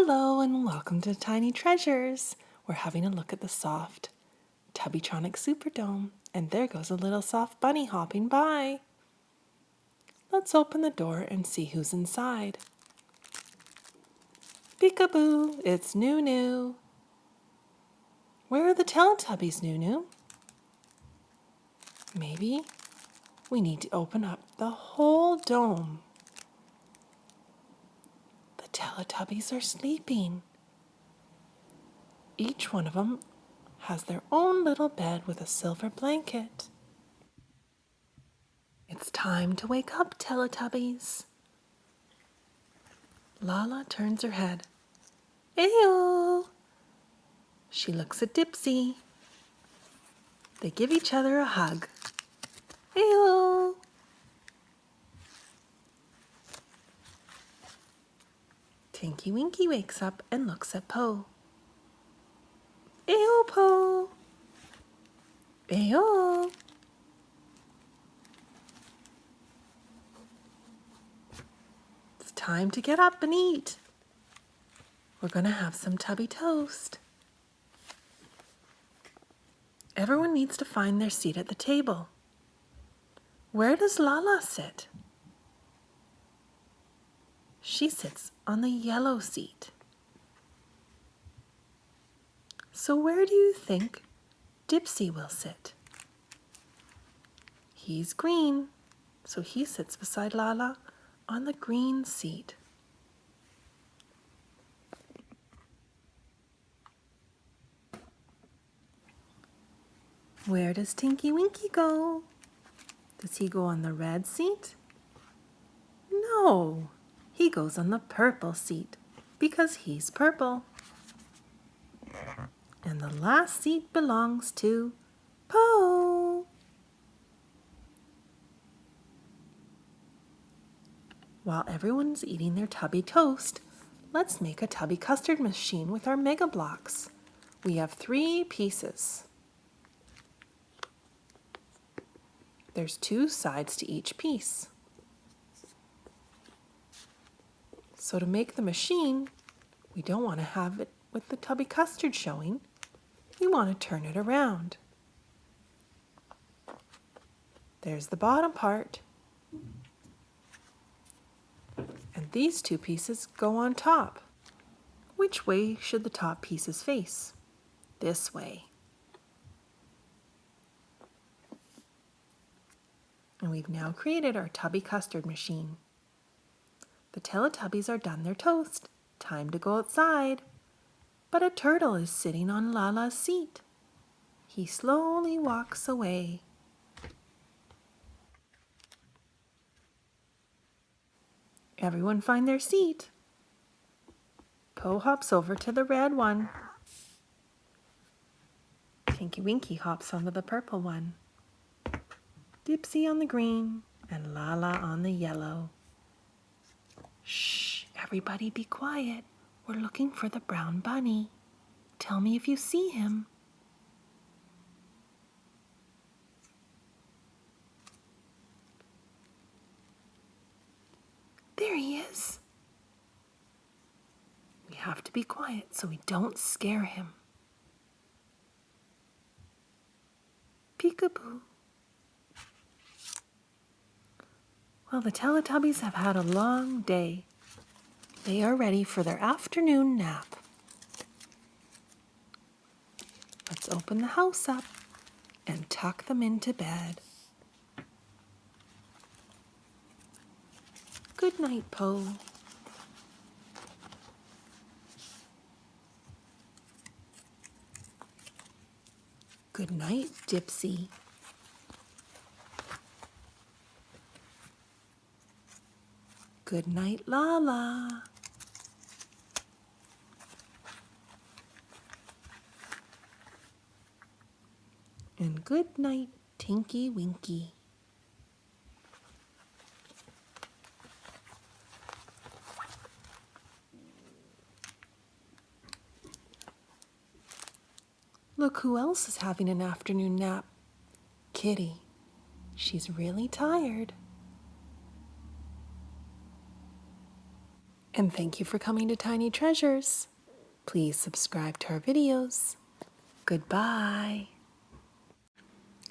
Hello and welcome to Tiny Treasures. We're having a look at the soft Tubbytronic Superdome, and there goes a little soft bunny hopping by. Let's open the door and see who's inside. Peekaboo, it's Nunu. Where are the Teletubbies, Nunu? Maybe we need to open up the whole dome. The Teletubbies are sleeping. Each one of them has their own little bed with a silver blanket. It's time to wake up, Teletubbies. Lala turns her head. Ayo! She looks at Dipsy. They give each other a hug. Ayo! Tinky Winky wakes up and looks at Po. Ayo, Po! Ayo! It's time to get up and eat. We're going to have some tubby toast. Everyone needs to find their seat at the table. Where does Lala sit? She sits on the yellow seat. So where do you think Dipsy will sit? He's green, so he sits beside Lala on the green seat. Where does Tinky Winky go? Does he go on the red seat? No, he goes on the purple seat because he's purple. And the last seat belongs to Po. While everyone's eating their tubby toast, let's make a tubby custard machine with our Mega Blocks. We have 3 pieces. There's 2 sides to each piece. So to make the machine, we don't want to have it with the tubby custard showing. We want to turn it around. There's the bottom part. And these 2 pieces go on top. Which way should the top pieces face? This way. And we've now created our tubby custard machine. The Teletubbies are done their toast. Time to go outside. But a turtle is sitting on Lala's seat. He slowly walks away. Everyone find their seat. Po hops over to the red one. Tinky Winky hops onto the purple one. Dipsy on the green and Lala on the yellow. Shh, everybody be quiet. We're looking for the brown bunny. Tell me if you see him. There he is. We have to be quiet so we don't scare him. Peekaboo. Well, the Teletubbies have had a long day. They are ready for their afternoon nap. Let's open the house up and tuck them into bed. Good night, Po. Good night, Dipsy. Good night, Lala. And good night, Tinky Winky. Look who else is having an afternoon nap. Kitty. She's really tired. And thank you for coming to Tiny Treasures. Please subscribe to our videos. Goodbye.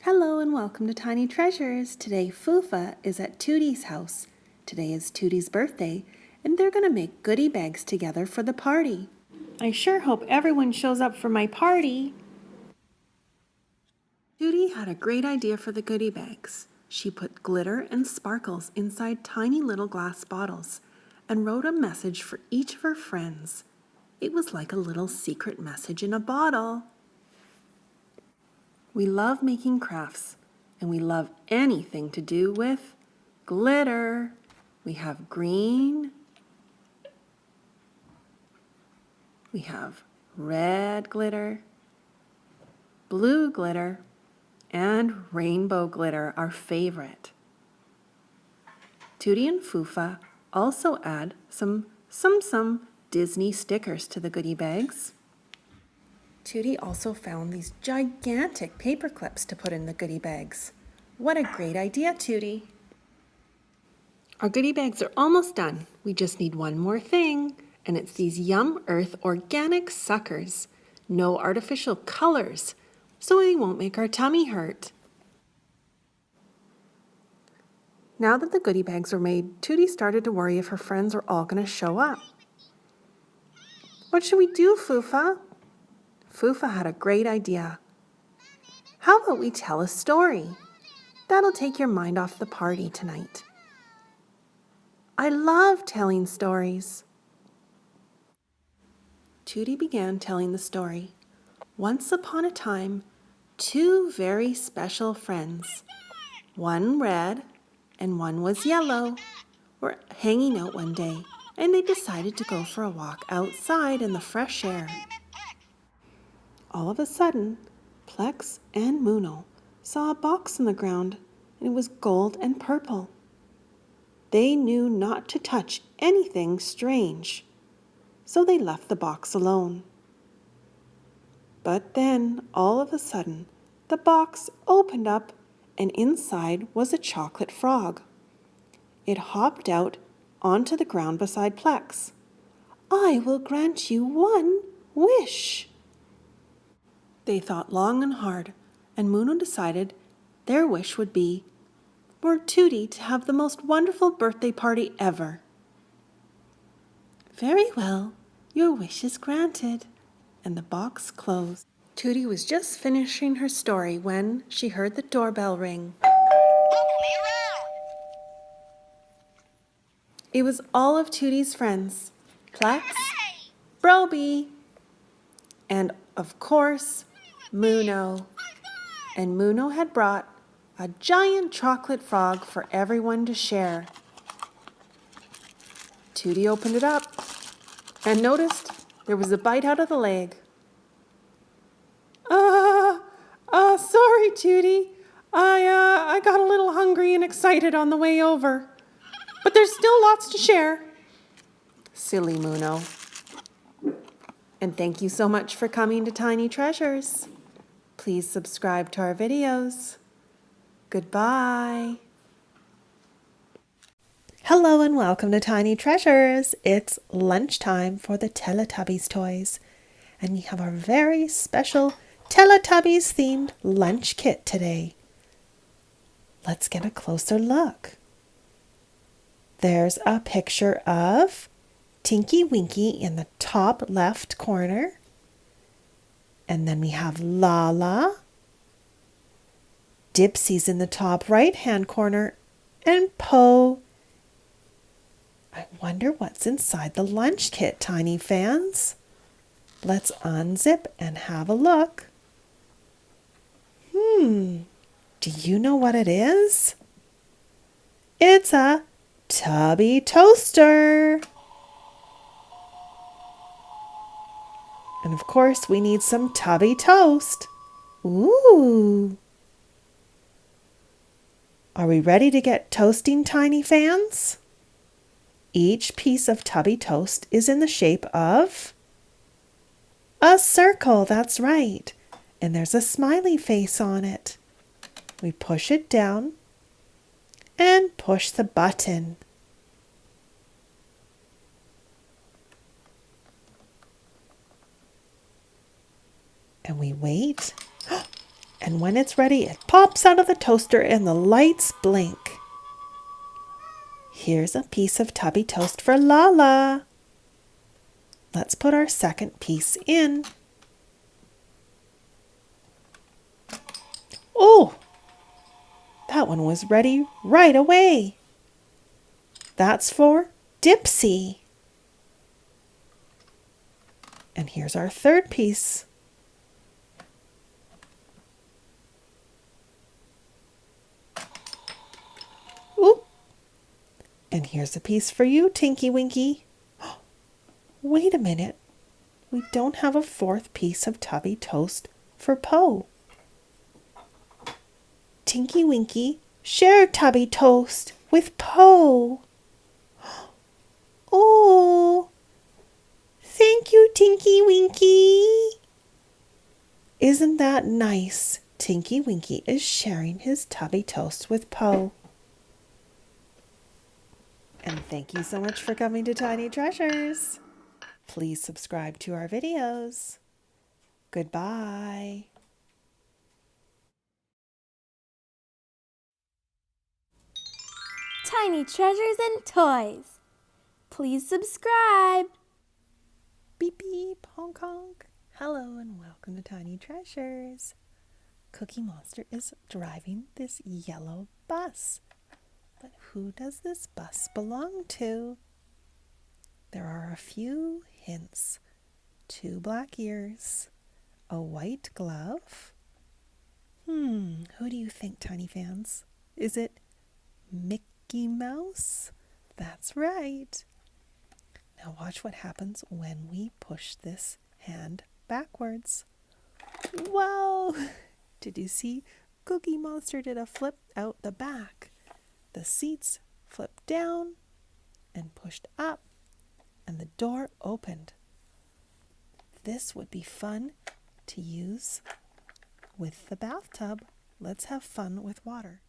Hello and welcome to Tiny Treasures. Today Fufa is at Tutti's house. Today is Tutti's birthday and they're going to make goodie bags together for the party. I sure hope everyone shows up for my party. Tutti had a great idea for the goodie bags. She put glitter and sparkles inside tiny little glass bottles and wrote a message for each of her friends. It was like a little secret message in a bottle. We love making crafts, and we love anything to do with glitter. We have green, we have red glitter, blue glitter, and rainbow glitter, our favorite. Tutti and Fufa also add some Disney stickers to the goodie bags. Tutti also found these gigantic paper clips to put in the goodie bags. What a great idea, Tutti! Our goodie bags are almost done. We just need one more thing, and it's these Yum Earth organic suckers. No artificial colors, so they won't make our tummy hurt. Now that the goodie bags were made, Tutti started to worry if her friends were all going to show up. What should we do, Fufa? Fufa had a great idea. How about we tell a story? That'll take your mind off the party tonight. I love telling stories. Tutti began telling the story. Once upon a time, two very special friends, one red and one was yellow, were hanging out one day, and they decided to go for a walk outside in the fresh air. All of a sudden, Plex and Muno saw a box on the ground, and it was gold and purple. They knew not to touch anything strange, so they left the box alone. But then, all of a sudden, the box opened up, and inside was a chocolate frog. It hopped out onto the ground beside Plex. "I will grant you one wish." They thought long and hard, and Muno decided their wish would be for Tutti to have the most wonderful birthday party ever. "Very well, your wish is granted," and the box closed. Tutti was just finishing her story when she heard the doorbell ring. It was all of Tutti's friends, Plex, Barbie, and of course, Muno. And Muno had brought a giant chocolate frog for everyone to share. Tutti opened it up and noticed there was a bite out of the leg. Sorry, Tutti. I got a little hungry and excited on the way over. But there's still lots to share. Silly Muno. And thank you so much for coming to Tiny Treasures. Please subscribe to our videos. Goodbye. Hello and welcome to Tiny Treasures. It's lunchtime for the Teletubbies toys. And we have our very special Teletubbies themed lunch kit today. Let's get a closer look. There's a picture of Tinky Winky in the top left corner. And then we have Lala. Dipsy's in the top right hand corner. And Po. I wonder what's inside the lunch kit, Tiny fans. Let's unzip and have a look. Do you know what it is? It's a Tubby toaster. And of course, we need some Tubby toast. Ooh. Are we ready to get toasting, Tiny fans? Each piece of Tubby toast is in the shape of a circle, that's right. And there's a smiley face on it. We push it down and push the button. And we wait. And when it's ready, it pops out of the toaster and the lights blink. Here's a piece of tubby toast for Lala. Let's put our second piece in. Oh, that one was ready right away. That's for Dipsy. And here's our third piece. Ooh. And here's a piece for you, Tinky Winky. Wait a minute. We don't have a fourth piece of tubby toast for Po. Tinky Winky, share tubby toast with Po. Oh, thank you, Tinky Winky. Isn't that nice? Tinky Winky is sharing his tubby toast with Po. And thank you so much for coming to Tiny Treasures. Please subscribe to our videos. Goodbye. Tiny treasures and toys. Please subscribe. Beep beep, honk honk. Hello and welcome to Tiny Treasures. Cookie Monster is driving this yellow bus. But who does this bus belong to? There are a few hints. 2 black ears, a white glove. Who do you think, Tiny fans? Is it Mickey Mouse? That's right. Now watch what happens when we push this hand backwards. Wow! Did you see? Cookie Monster did a flip out the back. The seats flipped down and pushed up, and the door opened. This would be fun to use with the bathtub. Let's have fun with water.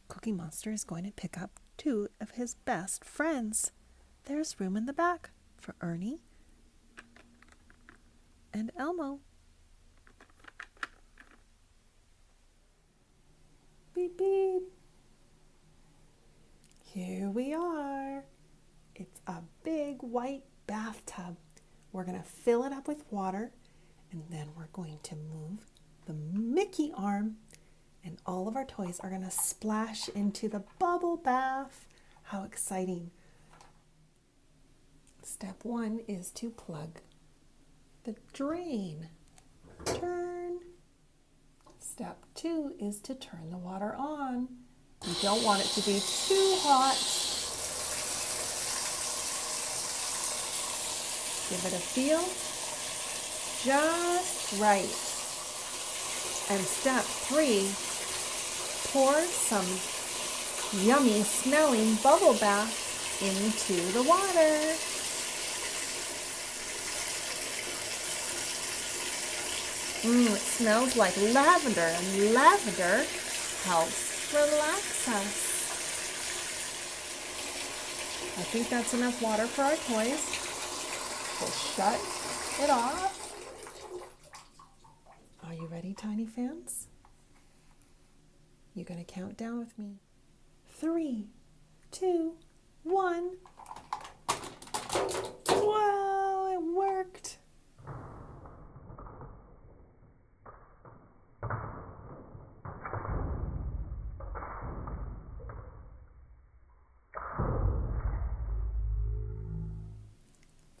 Cookie Monster is going to pick up 2 of his best friends. There's room in the back for Ernie and Elmo. Beep beep. Here we are. It's a big white bathtub. We're going to fill it up with water, and then we're going to move the Mickey arm, and all of our toys are going to splash into the bubble bath. How exciting. Step 1 is to plug the drain. Turn. Step 2 is to turn the water on. You don't want it to be too hot. Give it a feel. Just right. And step 3, pour some yummy smelling bubble bath into the water. It smells like lavender, and lavender helps relax us. I think that's enough water for our toys. We'll shut it off. Are you ready, Tiny fans? You're going to count down with me. 3, 2, 1. Wow, it worked.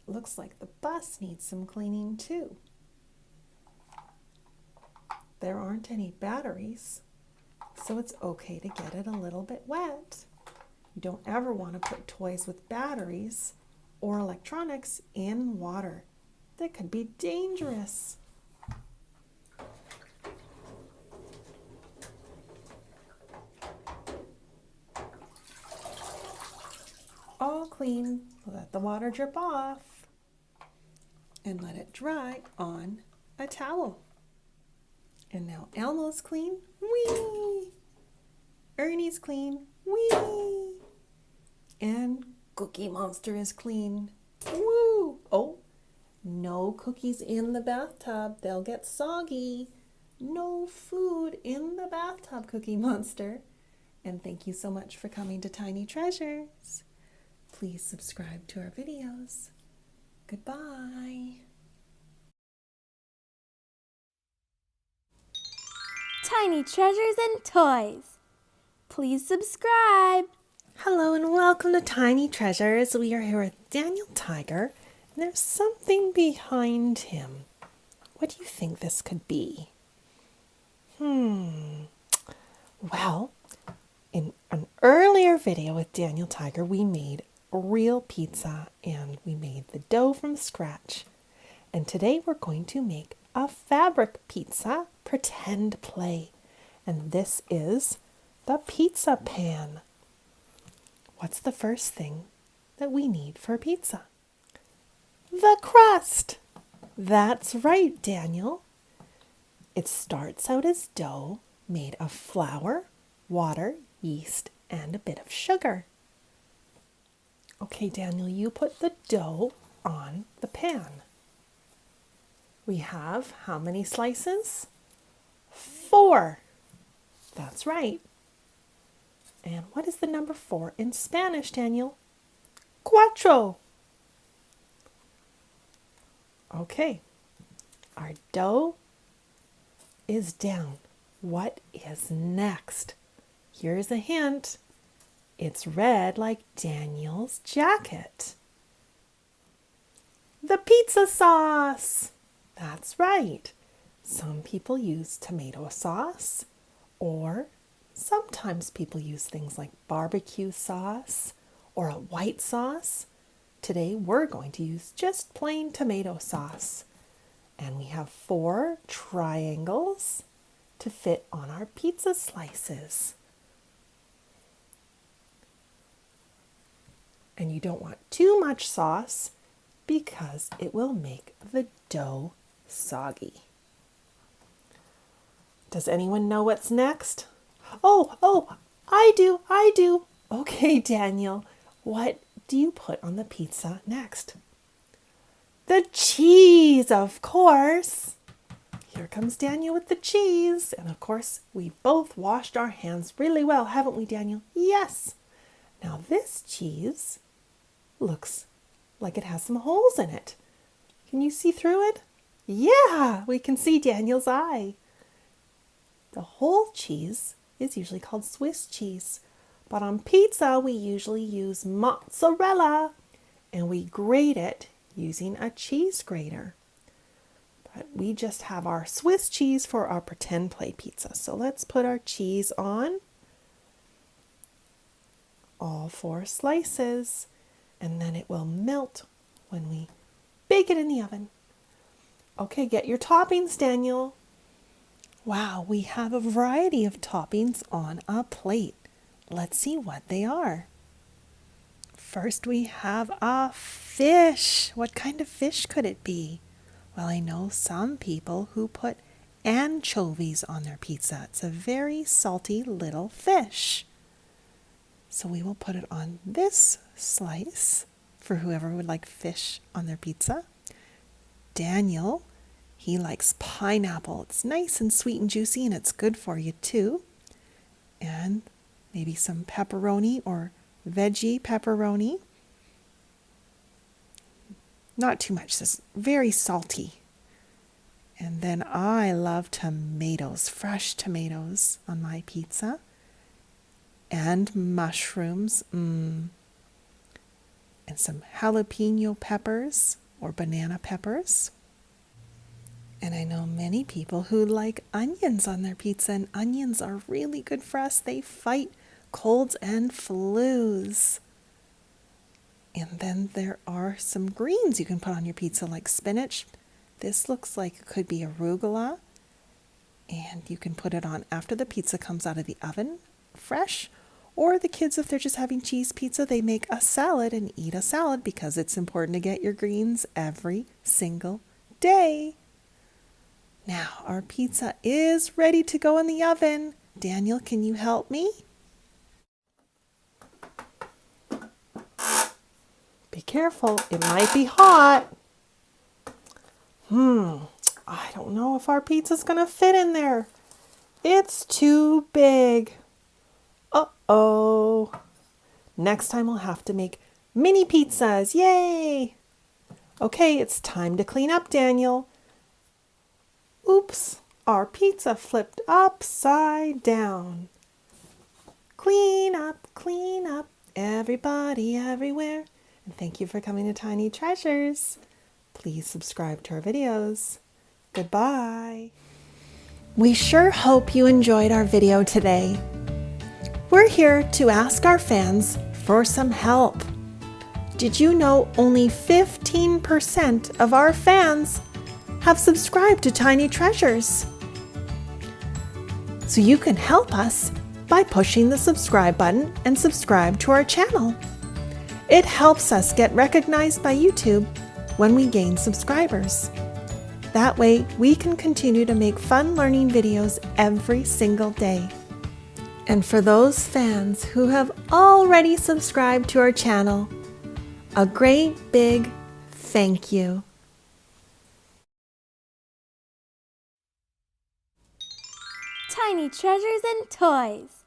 Looks like the bus needs some cleaning too. There aren't any batteries, so it's okay to get it a little bit wet. You don't ever want to put toys with batteries or electronics in water. That could be dangerous. All clean. Let the water drip off and let it dry on a towel. And now Elmo's clean. Whee! Ernie's clean. Whee! And Cookie Monster is clean. Woo! Oh, no cookies in the bathtub. They'll get soggy. No food in the bathtub, Cookie Monster. And thank you so much for coming to Tiny Treasures. Please subscribe to our videos. Goodbye. Tiny treasures and toys. Please subscribe. Hello and welcome to Tiny Treasures. We are here with Daniel Tiger, and there's something behind him. What do you think this could be? Well, in an earlier video with Daniel Tiger, we made real pizza and we made the dough from scratch. And today we're going to make a fabric pizza pretend play. And this is the pizza pan. What's the first thing that we need for pizza? The crust. That's right, Daniel. It starts out as dough made of flour, water, yeast, and a bit of sugar. Okay, Daniel, you put the dough on the pan. We have how many slices? 4. That's right. And what is the number 4 in Spanish, Daniel? Cuatro. Okay, our dough is down. What is next? Here's a hint. It's red like Daniel's jacket. The pizza sauce. That's right. Some people use tomato sauce, or sometimes people use things like barbecue sauce or a white sauce. Today we're going to use just plain tomato sauce. And we have 4 triangles to fit on our pizza slices. And you don't want too much sauce because it will make the dough soggy. Does anyone know what's next? Oh, I do. Okay, Daniel, what do you put on the pizza next? The cheese, of course. Here comes Daniel with the cheese. And of course, we both washed our hands really well, haven't we, Daniel? Yes. Now this cheese looks like it has some holes in it. Can you see through it? Yeah, we can see Daniel's eye. The whole cheese is usually called Swiss cheese, but on pizza we usually use mozzarella, and we grate it using a cheese grater. But we just have our Swiss cheese for our pretend play pizza. So let's put our cheese on all 4 slices, and then it will melt when we bake it in the oven. Okay, get your toppings, Daniel. Wow, we have a variety of toppings on a plate. Let's see what they are. First, we have a fish. What kind of fish could it be? Well, I know some people who put anchovies on their pizza. It's a very salty little fish. So we will put it on this slice for whoever would like fish on their pizza. Daniel, he likes pineapple. It's nice and sweet and juicy, and it's good for you too. And maybe some pepperoni or veggie pepperoni. Not too much, this is very salty. And then I love tomatoes, fresh tomatoes on my pizza. And mushrooms, and some jalapeno peppers or banana peppers. And I know many people who like onions on their pizza, and onions are really good for us. They fight colds and flus. And then there are some greens you can put on your pizza, like spinach. This looks like it could be arugula. And you can put it on after the pizza comes out of the oven, fresh. Or the kids, if they're just having cheese pizza, they make a salad and eat a salad because it's important to get your greens every single day. Now, our pizza is ready to go in the oven. Daniel, can you help me? Be careful, it might be hot. I don't know if our pizza's gonna fit in there. It's too big. Uh-oh. Next time we'll have to make mini pizzas. Yay! Okay, it's time to clean up, Daniel. Oops, our pizza flipped upside down. Clean up, everybody everywhere. And thank you for coming to Tiny Treasures. Please subscribe to our videos. Goodbye. We sure hope you enjoyed our video today. We're here to ask our fans for some help. Did you know only 15% of our fans have subscribed to Tiny Treasures? So you can help us by pushing the subscribe button and subscribe to our channel. It helps us get recognized by YouTube when we gain subscribers. That way we can continue to make fun learning videos every single day. And for those fans who have already subscribed to our channel, a great big thank you. Tiny treasures and toys.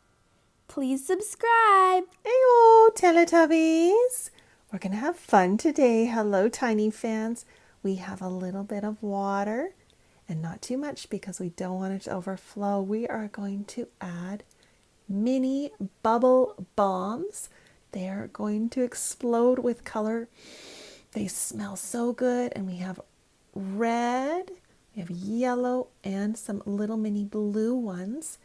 Please subscribe. Heyo, Teletubbies! We're going to have fun today. Hello, Tiny fans. We have a little bit of water, and not too much because we don't want it to overflow. We are going to add mini bubble bombs. They are going to explode with color. They smell so good, and we have red, we have yellow, and some little mini blue ones.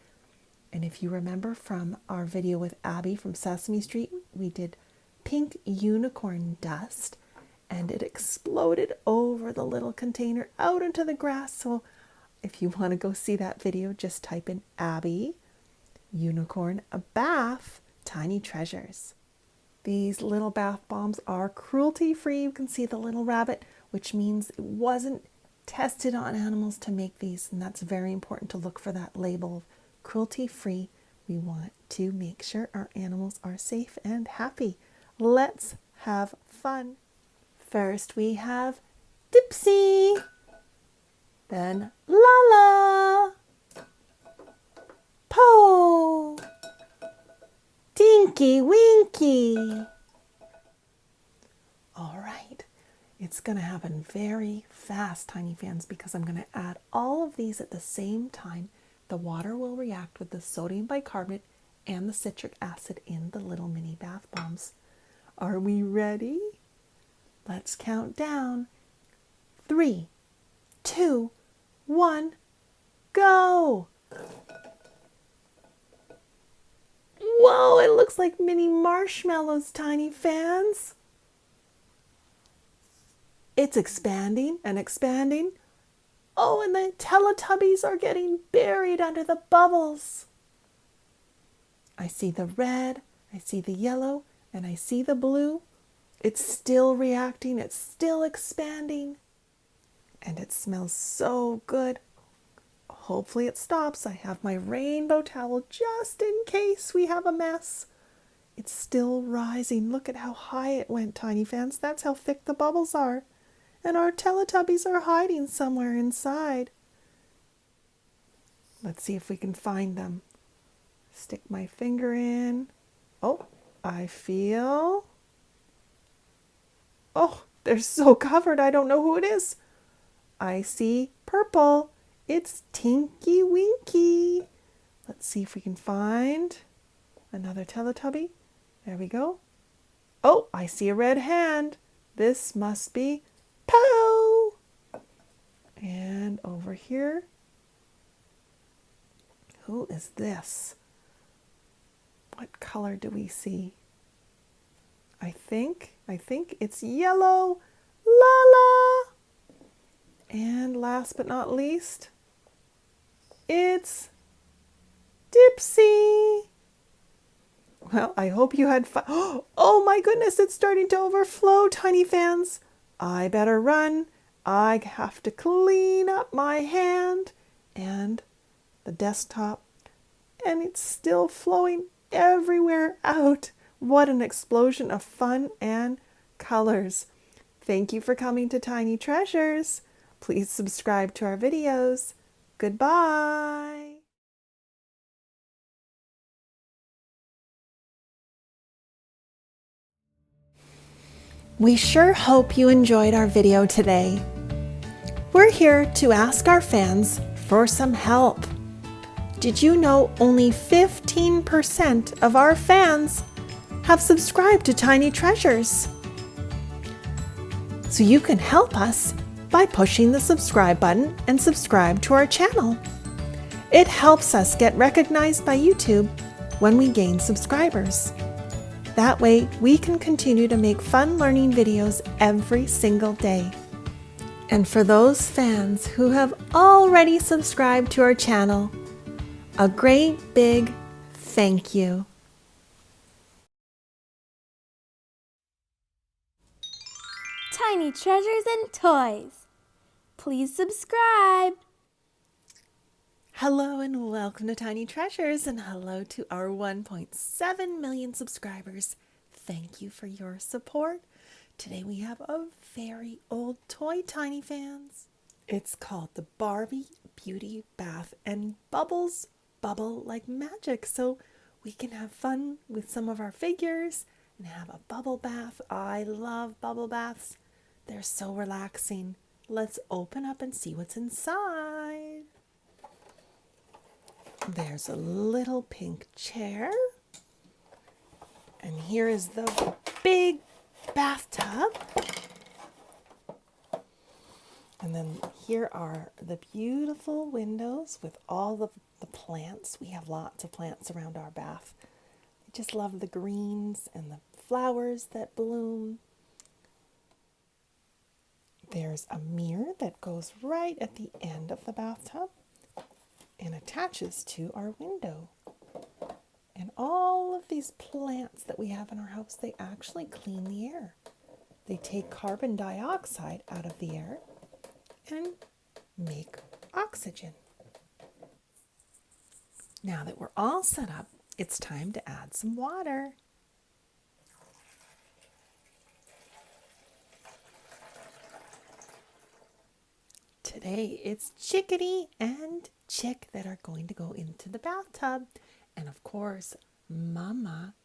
And if you remember from our video with Abby from Seseme Street, we did pink unicorn dust, and it exploded over the little container out into the grass. So if you want to go see that video, just type in Abby, unicorn, a bath, Tiny Treasures. These little bath bombs are cruelty-free. You can see the little rabbit, which means it wasn't tested on animals to make these. And that's very important to look for that label of cruelty-free. We want to make sure our animals are safe and happy. Let's have fun. First we have Dipsy, then Lala, Po, Tinky Winky. All right, it's going to happen very fast, Tiny fans, because I'm going to add all of these at the same time. The water will react with the sodium bicarbonate and the citric acid in the little mini bath bombs. Are we ready? Let's count down. 3, 2, 1, go! Whoa, it looks like mini marshmallows, Tiny fans. It's expanding and expanding. Oh, and the Teletubbies are getting buried under the bubbles. I see the red, I see the yellow, and I see the blue. It's still reacting, it's still expanding, and it smells so good. Hopefully it stops. I have my rainbow towel just in case we have a mess. It's still rising. Look at how high it went, Tiny fans. That's how thick the bubbles are. And our Teletubbies are hiding somewhere inside. Let's see if we can find them. Stick my finger in. Oh, I feel... Oh, they're so covered, I don't know who it is. I see purple. It's Tinky Winky. Let's see if we can find another Teletubby. There we go. Oh, I see a red hand. This must be Po. And over here, who is this? What color do we see? I think it's yellow. Lala. And last but not least, it's Dipsy. Well, I hope you had fun. Oh my goodness, it's starting to overflow, Tiny fans. I better run. I have to clean up my hand and the desktop, and it's still flowing everywhere out. What an explosion of fun and colors. Thank you for coming to Tiny Treasures. Please subscribe to our videos. Goodbye. We sure hope you enjoyed our video today. We're here to ask our fans for some help. Did you know only 15% of our fans have subscribed to Tiny Treasures? So you can help us by pushing the subscribe button and subscribe to our channel. It helps us get recognized by YouTube when we gain subscribers. That way we can continue to make fun learning videos every single day. And for those fans who have already subscribed to our channel, a great big thank you. Tiny treasures and toys. Please subscribe. Hello and welcome to Tiny Treasures, and hello to our 1.7 million subscribers. Thank you for your support. Today we have a very old toy, Tiny fans. It's called the Barbie Beauty Bath, and bubbles bubble like magic, so we can have fun with some of our figures and have a bubble bath. I love bubble baths. They're so relaxing. Let's open up and see what's inside. There's a little pink chair. And here is the big bathtub. And then here are the beautiful windows with all the plants. We have lots of plants around our bath. I just love the greens and the flowers that bloom. There's a mirror that goes right at the end of the bathtub and attaches to our window. And all of these plants that we have in our house, they actually clean the air. They take carbon dioxide out of the air and make oxygen. Now that we're all set up, it's time to add some water. Today it's Chickadee and Chick that are going to go into the bathtub. And of course, Mama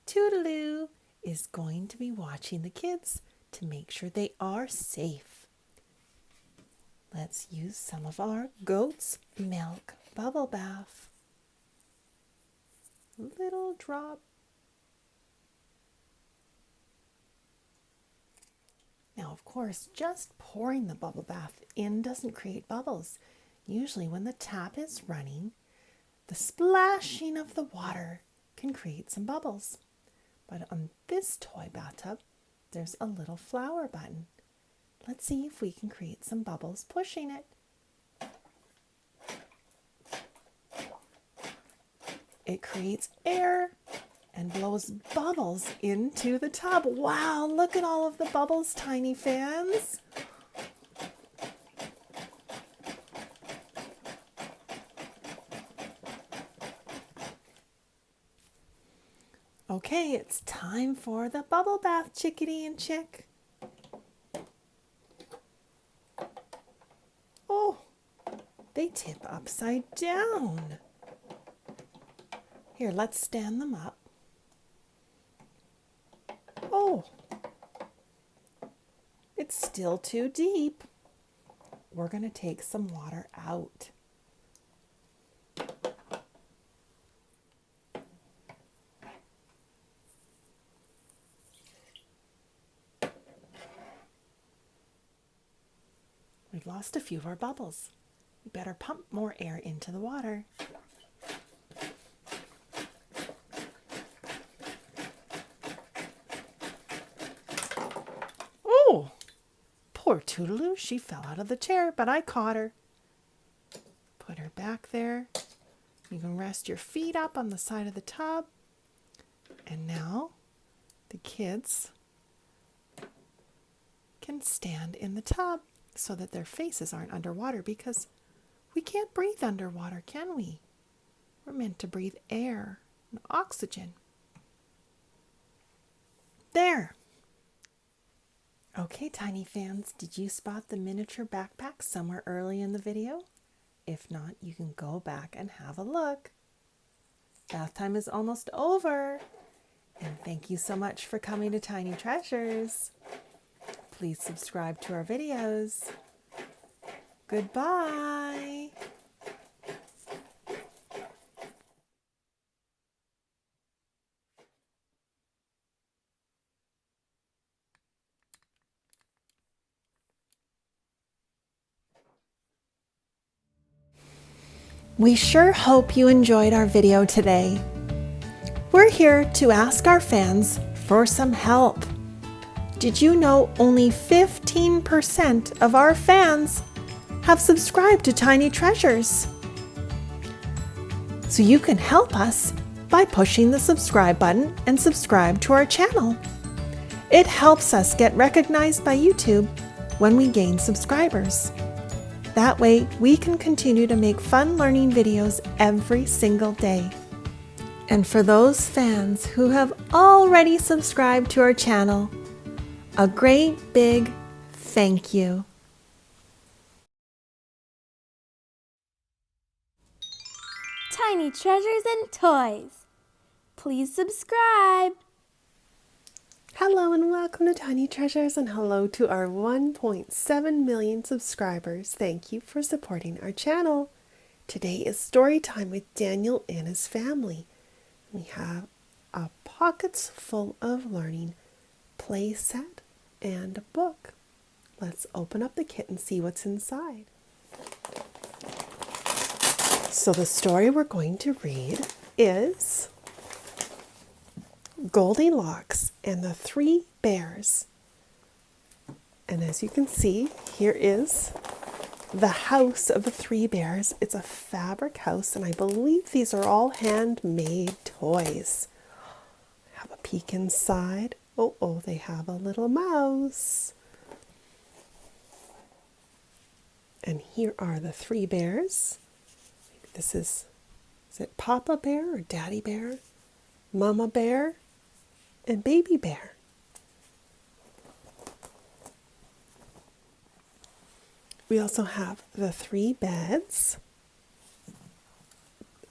Toodaloo is going to be watching the kids to make sure they are safe. Let's use some of our goat's milk bubble bath. Little drop. Now, of course, just pouring the bubble bath in doesn't create bubbles. Usually when the tap is running, the splashing of the water can create some bubbles. But on this toy bathtub, there's a little flower button. Let's see if we can create some bubbles pushing it. It creates air and blows bubbles into the tub. Wow, look at all of the bubbles, Tiny fans. Okay, it's time for the bubble bath, Chickadee and Chick. Oh, they tip upside down. Here, let's stand them up. Oh, it's still too deep. We're going to take some water out. We've lost a few of our bubbles. We better pump more air into the water. Oh, poor Toodaloo. She fell out of the chair, but I caught her. Put her back there. You can rest your feet up on the side of the tub. And now the kids can stand in the tub so that their faces aren't underwater, because we can't breathe underwater, can we? We're meant to breathe air and oxygen. There. Okay, Tiny fans, did you spot the miniature backpack somewhere early in the video? If not, you can go back and have a look. Bath time is almost over. And thank you so much for coming to Tiny Treasures. Please subscribe to our videos. Goodbye. We sure hope you enjoyed our video today. We're here to ask our fans for some help. Did you know only 15% of our fans have subscribed to Tiny Treasures? So you can help us by pushing the subscribe button and subscribe to our channel. It helps us get recognized by YouTube when we gain subscribers. That way, we can continue to make fun learning videos every single day. And for those fans who have already subscribed to our channel, a great big thank you. Tiny Treasures and Toys. Please subscribe. Hello and welcome to Tiny Treasures, and hello to our 1.7 million subscribers. Thank you for supporting our channel. Today is story time with Daniel and his family. We have a pockets full of learning, play set, and a book. Let's open up the kit and see what's inside. So the story we're going to read is Goldilocks and the Three Bears. And as you can see, here is the house of the three bears. It's a fabric house, and I believe these are all handmade toys. Have a peek inside. Oh, they have a little mouse. And here are the three bears. This is it Papa Bear or Daddy Bear? Mama Bear and Baby Bear. We also have the three beds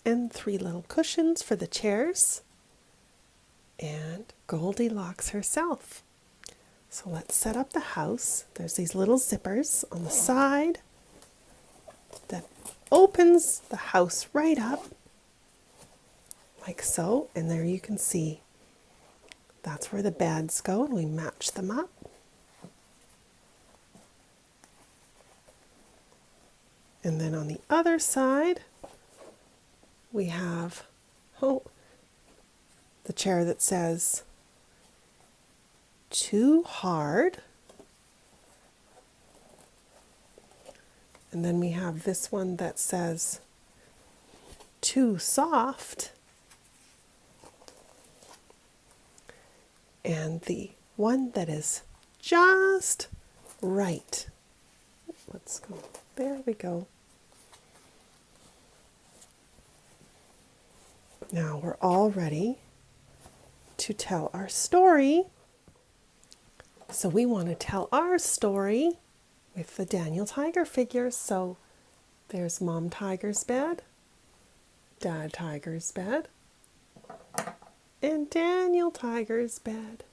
and three little cushions for the chairs and Goldilocks herself. So let's set up the house. There's these little zippers on the side that opens the house right up like so, and there you can see that's where the beds go, and we match them up. And then on the other side, we have the chair that says too hard. And then we have this one that says too soft. And the one that is just right. Let's go. There we go. Now we're all ready to tell our story. So we want to tell our story with the Daniel Tiger figures. So there's Mom Tiger's bed, Dad Tiger's bed, and Daniel Tiger's bed.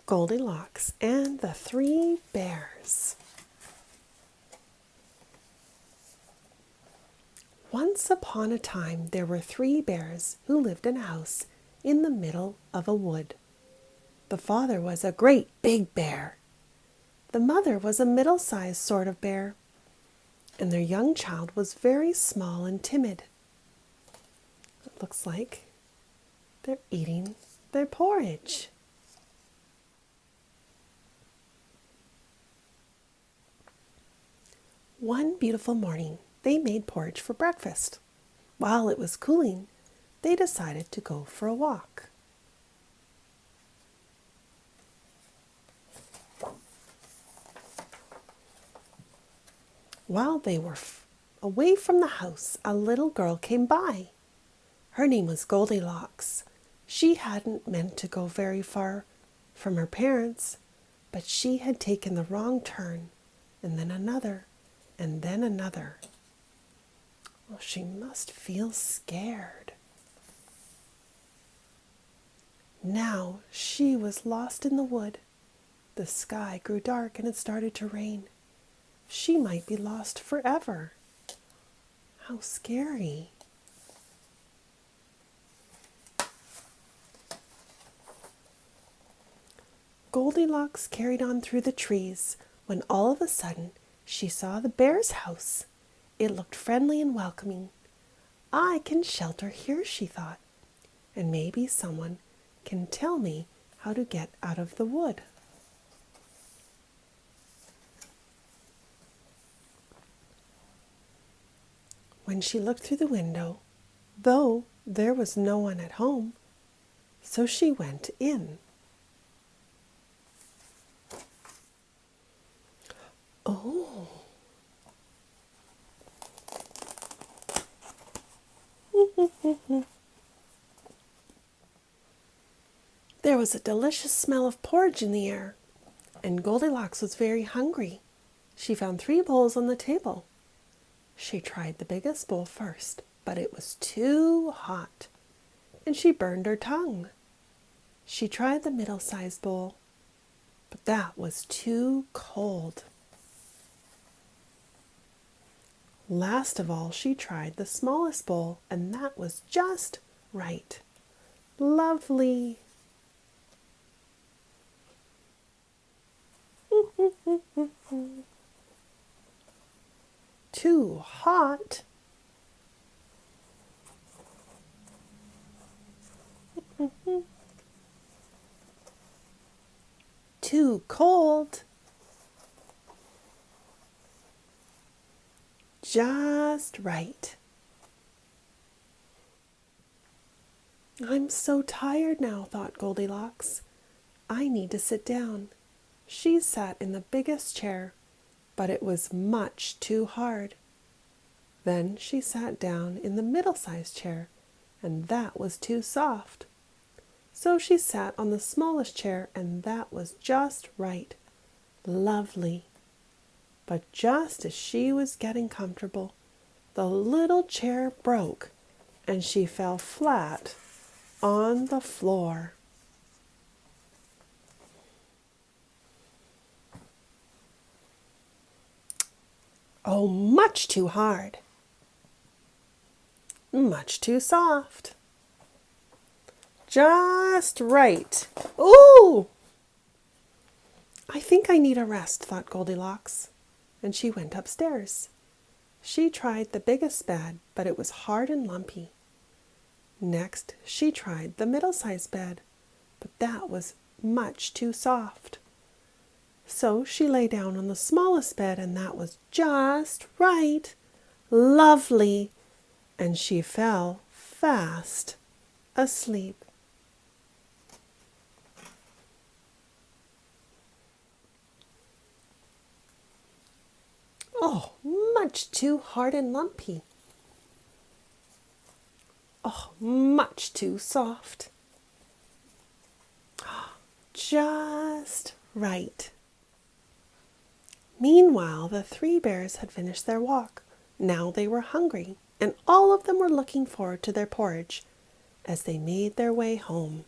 Goldilocks and the Three Bears. Once upon a time, there were three bears who lived in a house in the middle of a wood. The father was a great big bear. The mother was a middle-sized sort of bear, and their young child was very small and timid. It looks like they're eating their porridge. One beautiful morning, they made porridge for breakfast. While it was cooling, they decided to go for a walk. While they were away from the house, a little girl came by. Her name was Goldilocks. She hadn't meant to go very far, from her parents, but she had taken the wrong turn, and then another, and then another. Well, she must feel scared. Now she was lost in the wood. The sky grew dark and it started to rain. She might be lost forever. How scary. Goldilocks carried on through the trees when all of a sudden she saw the bear's house. It looked friendly and welcoming. I can shelter here, she thought, and maybe someone can tell me how to get out of the wood. When she looked through the window, though there was no one at home, so she went in. Oh. There was a delicious smell of porridge in the air, and Goldilocks was very hungry. She found 3 bowls on the table. She tried the biggest bowl first, but it was too hot, and she burned her tongue. She tried the middle-sized bowl, but that was too cold. Last of all, she tried the smallest bowl, and that was just right. Lovely. Too hot. Too cold. Just right. I'm so tired now, thought Goldilocks. I need to sit down. She sat in the biggest chair, but it was much too hard. Then she sat down in the middle-sized chair, and that was too soft. So she sat on the smallest chair, and that was just right. Lovely. But just as she was getting comfortable, the little chair broke, and she fell flat on the floor. Oh, much too hard. Much too soft. Just right. Ooh! I think I need a rest, thought Goldilocks, and she went upstairs. She tried the biggest bed, but it was hard and lumpy. Next, she tried the middle-sized bed, but that was much too soft. So she lay down on the smallest bed, and that was just right. Lovely. And she fell fast asleep. Oh, much too hard and lumpy. Oh, much too soft. Just right. Meanwhile, the 3 bears had finished their walk. Now they were hungry, and all of them were looking forward to their porridge as they made their way home.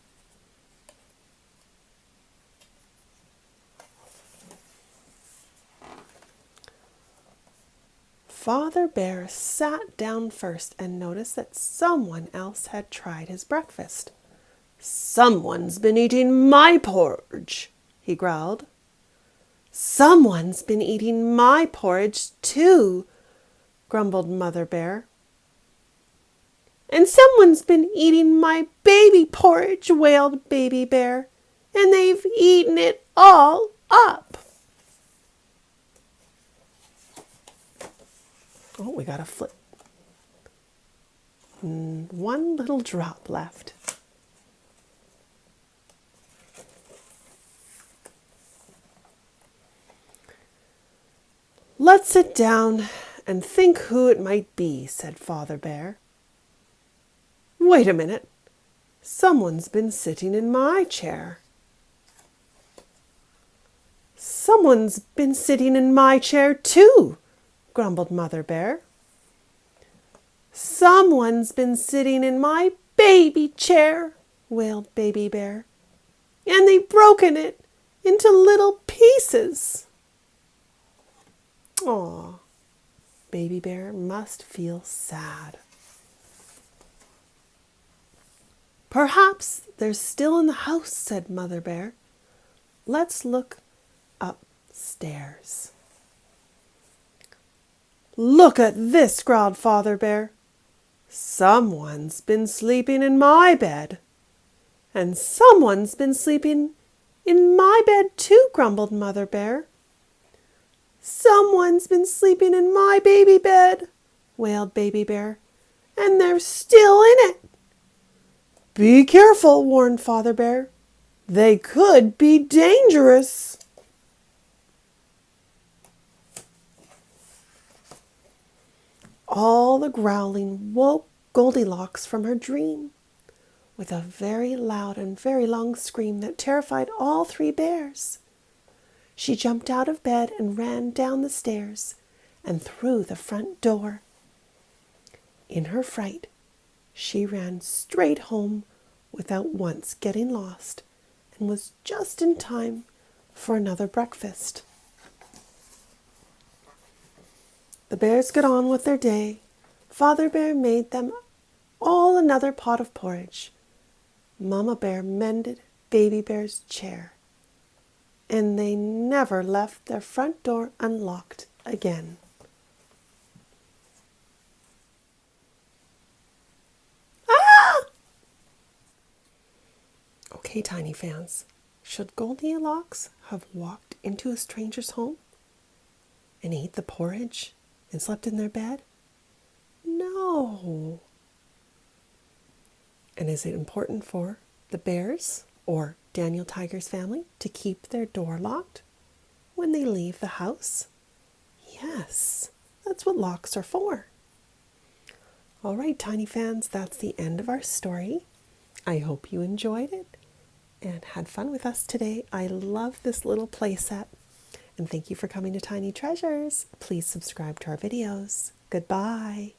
Father Bear sat down first and noticed that someone else had tried his breakfast. "Someone's been eating my porridge," he growled. "Someone's been eating my porridge too," grumbled Mother Bear. "And someone's been eating my baby porridge," wailed Baby Bear, "and they've eaten it all up." Oh, we got a flip. One little drop left. "Let's sit down and think who it might be," said Father Bear. "Wait a minute. Someone's been sitting in my chair." Someone's been sitting in my chair too, grumbled Mother Bear. Someone's been sitting in my baby chair, wailed Baby Bear, and they've broken it into little pieces. Aw, Baby Bear must feel sad. Perhaps they're still in the house, said Mother Bear. Let's look upstairs. Look at this, growled Father Bear. Someone's been sleeping in my bed. And someone's been sleeping in my bed too, grumbled Mother Bear. Someone's been sleeping in my baby bed, wailed Baby Bear, and they're still in it. Be careful, warned Father Bear. They could be dangerous. All the growling woke Goldilocks from her dream with a very loud and very long scream that terrified all three bears. She jumped out of bed and ran down the stairs and through the front door. In her fright, she ran straight home without once getting lost and was just in time for another breakfast. The bears got on with their day. Father Bear made them all another pot of porridge. Mama Bear mended Baby Bear's chair. And they never left their front door unlocked again. Ah! Okay, Tiny fans, should Goldilocks have walked into a stranger's home and ate the porridge and slept in their bed? No. And is it important for the bears or Daniel Tiger's family to keep their door locked when they leave the house? Yes, that's what locks are for. All right, Tiny fans, that's the end of our story. I hope you enjoyed it and had fun with us today. I love this little playset. And thank you for coming to Tiny Treasures. Please subscribe to our videos. Goodbye.